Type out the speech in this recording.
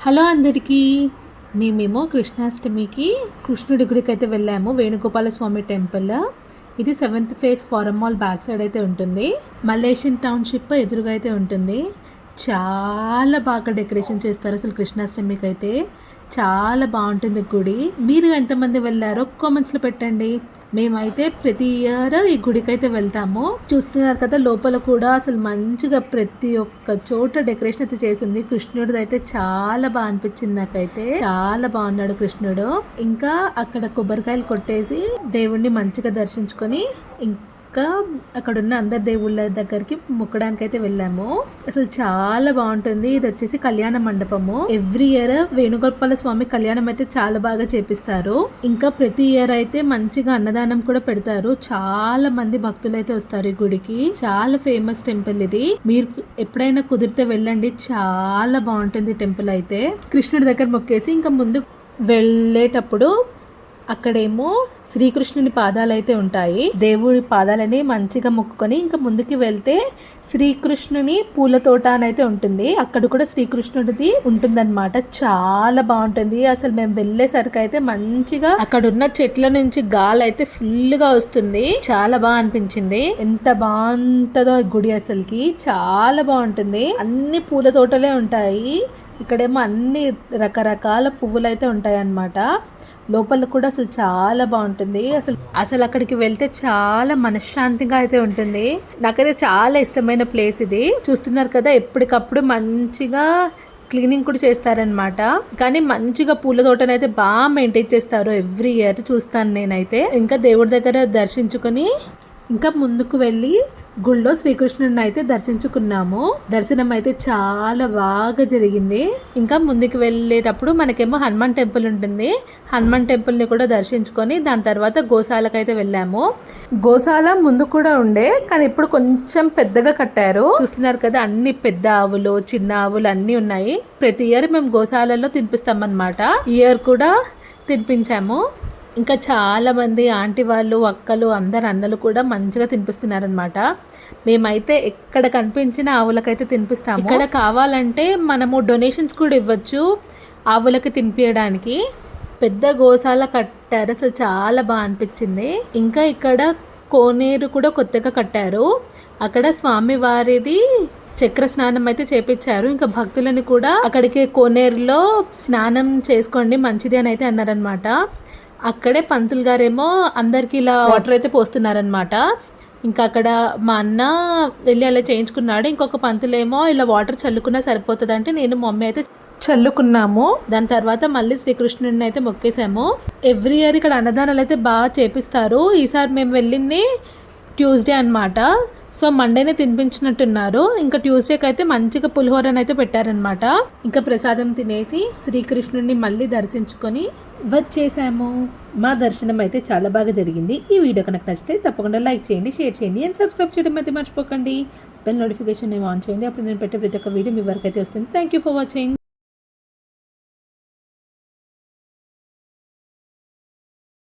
Hello అందరికీ. మేమేమో కృష్ణాష్టమికి కృష్ణుడి గుడికి అయితే వెళ్ళాము. వేణుగోపాల స్వామి టెంపుల్. ఇది 7th phase forum mall back side అయితే ఉంటుంది. మలేషియన్ టౌన్షిప్ ఎదురుగా అయితే ఉంటుంది. చాలా బాగా డెకరేషన్ చేస్తారు అసలు కృష్ణాష్టమికి అయితే. చాలా బాగుంటుంది గుడి. మీరు ఎంతమంది వెళ్ళారో కామెంట్స్లో పెట్టండి. మేమైతే ప్రతి ఇయర్ ఈ గుడికి అయితే వెళ్తాము. చూస్తున్నారు కదా, లోపల కూడా అసలు మంచిగా ప్రతి ఒక్క చోట డెకరేషన్ అయితే చేసింది. కృష్ణుడిది అయితే చాలా బాగా అనిపించింది నాకైతే. చాలా బాగున్నాడు కృష్ణుడు. ఇంకా అక్కడ కొబ్బరికాయలు కొట్టేసి దేవుణ్ణి మంచిగా దర్శించుకొని ఇంకా అక్కడ ఉన్న అందరి దేవుళ్ళ దగ్గరికి మొక్కడానికి అయితే వెళ్ళాము. అసలు చాలా బాగుంటుంది. ఇది వచ్చేసి కళ్యాణ మండపము. ఎవ్రీ ఇయర్ వేణుగోపాల స్వామి కళ్యాణం అయితే చాలా బాగా చేపిస్తారు. ఇంకా ప్రతి ఇయర్ అయితే మంచిగా అన్నదానం కూడా పెడతారు. చాలా మంది భక్తులు అయితే వస్తారు ఈ గుడికి. చాలా ఫేమస్ టెంపుల్ ఇది. మీరు ఎప్పుడైనా కుదిరితే వెళ్ళండి. చాలా బాగుంటుంది టెంపుల్ అయితే. కృష్ణుడి దగ్గర మొక్కేసి ఇంకా ముందు వెళ్ళేటప్పుడు అక్కడేమో శ్రీకృష్ణుని పాదాలు అయితే ఉంటాయి. దేవుడి పాదాలని మంచిగా మొక్కుకొని ఇంకా ముందుకి వెళ్తే శ్రీకృష్ణుని పూల తోట అని అయితే ఉంటుంది. అక్కడ కూడా శ్రీకృష్ణుడిది ఉంటుందన్నమాట. చాలా బాగుంటుంది. అసలు మేము వెళ్ళేసరికి అయితే మంచిగా అక్కడ ఉన్న చెట్ల నుంచి గాలి అయితే ఫుల్ గా వస్తుంది. చాలా బాగా అనిపించింది. ఎంత బాగుంటుందో గుడి అసలుకి. చాలా బాగుంటుంది. అన్ని పూల తోటలే ఉంటాయి. ఇక్కడేమో అన్ని రకరకాల పువ్వులు అయితే ఉంటాయి అన్నమాట. లోపల కూడా అసలు చాలా బాగుంటుంది. అసలు అక్కడికి వెళ్తే చాలా మనశ్శాంతిగా అయితే ఉంటుంది. నాకైతే చాలా ఇష్టమైన ప్లేస్ ఇది. చూస్తున్నారు కదా, ఎప్పటికప్పుడు మంచిగా క్లీనింగ్ కూడా చేస్తారనమాట. కానీ మంచిగా పూల తోటనైతే బాగా మెయింటైన్ చేస్తారు. ఎవ్రీ ఇయర్ చూస్తాను నేనైతే. ఇంకా దేవుడి దగ్గర దర్శించుకొని ఇంకా ముందుకు వెళ్ళి గుళ్ళో శ్రీకృష్ణుడిని అయితే దర్శించుకున్నాము. దర్శనం అయితే చాలా బాగా జరిగింది. ఇంకా ముందుకు వెళ్ళేటప్పుడు మనకేమో హనుమాన్ టెంపుల్ ఉంటుంది. హనుమాన్ టెంపుల్ని కూడా దర్శించుకొని దాని తర్వాత గోశాలకు అయితే వెళ్ళాము. గోశాల ముందు కూడా ఉండే, కానీ ఇప్పుడు కొంచెం పెద్దగా కట్టారు. చూస్తున్నారు కదా, అన్ని పెద్ద ఆవులు చిన్న ఆవులు అన్నీ ఉన్నాయి. ప్రతి ఇయర్ మేము గోశాలలో తినిపిస్తామన్నమాట. ఈ ఇయర్ కూడా తినిపించాము. ఇంకా చాలా మంది ఆంటీ వాళ్ళు, అక్కలు, అందరు అన్నలు కూడా మంచిగా తినిపిస్తున్నారనమాట. మేమైతే ఎక్కడ కనిపించిన ఆవులకైతే తినిపిస్తాము. ఇక్కడ కావాలంటే మనము డొనేషన్స్ కూడా ఇవ్వచ్చు ఆవులకి తినిపించడానికి. పెద్ద గోశాల కట్టారు. అసలు చాలా బాగా అనిపించింది. ఇంకా ఇక్కడ కోనేరు కూడా కొత్తగా కట్టారు. అక్కడ స్వామి వారిది చక్ర స్నానం అయితే చేపించారు. ఇంకా భక్తులని కూడా అక్కడికి కోనేరులో స్నానం చేసుకోండి మంచిది అని అయితే అన్నారనమాట. అక్కడే పంతులు గారేమో అందరికి ఇలా వాటర్ అయితే పోస్తున్నారనమాట. ఇంకా అక్కడ మా అన్న వెళ్ళి అలా చేయించుకున్నాడు. ఇంకొక పంతులేమో ఇలా వాటర్ చల్లుకున్నా సరిపోతుంది అంటే నేను మా మమ్మీ అయితే చల్లుకున్నాము. దాని తర్వాత మళ్ళీ శ్రీకృష్ణుడిని అయితే మొక్కేసాము. ఎవ్రీ ఇయర్ ఇక్కడ అన్నదానాలు అయితే బాగా చేపిస్తారు. ఈసారి మేము వెళ్ళింది ట్యూస్డే అనమాట. సో మండేనే తినిపించినట్టున్నారు. ఇంకా ట్యూస్డేకి అయితే మంచిగా పులిహోరని అయితే పెట్టారనమాట. ఇంకా ప్రసాదం తినేసి శ్రీకృష్ణుడిని మళ్ళీ దర్శించుకొని వచ్చేసాము. మా దర్శనం అయితే చాలా బాగా జరిగింది. ఈ వీడియో కనుక నచ్చితే తప్పకుండా లైక్ చేయండి, షేర్ చేయండి అండ్ సబ్స్క్రైబ్ చేయడం అయితే మర్చిపోకండి. బెల్ నోటిఫికేషన్ ఆన్ చేయండి. అప్పుడు నేను పెట్టే ప్రతి ఒక్క వీడియో మీ వరకు అయితే వస్తుంది. Thank you for watching.